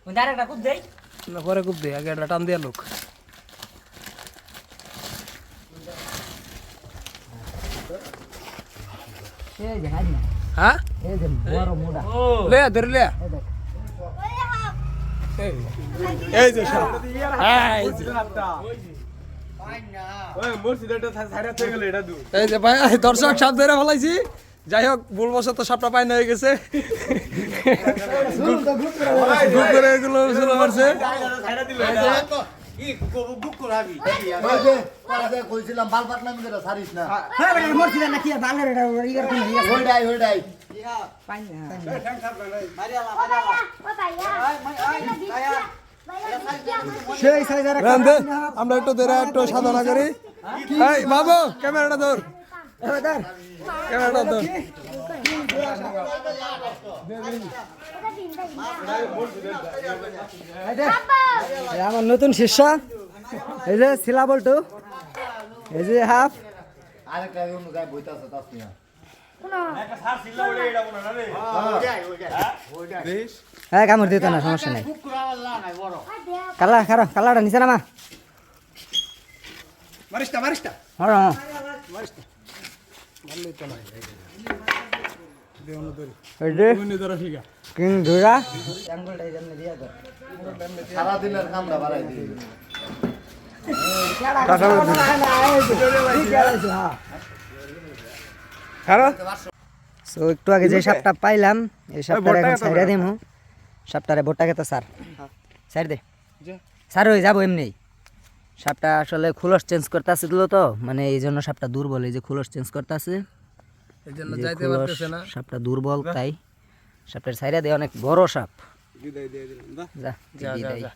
Direct coop দেই না পরে খুব দে আগে একটা টান দিয়া লোক এই যে হাই না হ্যাঁ এই যে বড় মোড়া লে ধরে লে এই যে সাপ এই যে এই যে ভাই দর্শক সাপ ধরে ফেলাইছি যাই হোক ভুলবশত সাপটা পাই না হয়ে গেছে গুপ করে এগুলো শুরু করছে কইছিলাম বাল পাতলাম করে ছাড়িস না হ্যাঁ বেটা মরছি না কি বাংলা রেডা ইগার কোন ইয়া ওইটাই পাই না সেই সাইজার রান্দে আমরা একটু ধরে একটু সাধনা করি এই বাবু ক্যামেরাটা ধর এবার ক্যামেরাটা ধর আমার নতুন শিষ্য এই যে শিলা বল্টু এই যে হাফ আরেকটা অন্য গায়ে বইতাছে তাসমিয়া হ্যাঁ কামড় দিত না সমস্যা নাই কালা খারো কালাটা নিচে নামা মারিস্তা মারিস্তা হ্যাঁ হ্যাঁ এই যে কিং ধুরা সারা দিনের কামটা বাড়াই দিই সো একটু আগে যে সাপটা পাইলাম এই সাপটারে এখন সাইডে দিমু সাপটারে ভোটটাকে তো স্যার সাইড দে স্যার হয়ে যাবো এমনি সাপটা আসলে খুলস চেঞ্জ করতে আসছিল তো মানে এই জন্য সাপটা দুর্বল এই যে খুলস চেঞ্জ করতে আছে এই জন্য যাইতে পারতেছে না সাপটা দুর্বল তাই সাপটার সাইডে দিয়ে অনেক বড় সাপ বিদায় দিয়ে দিলাম যা যা বিদায়। যা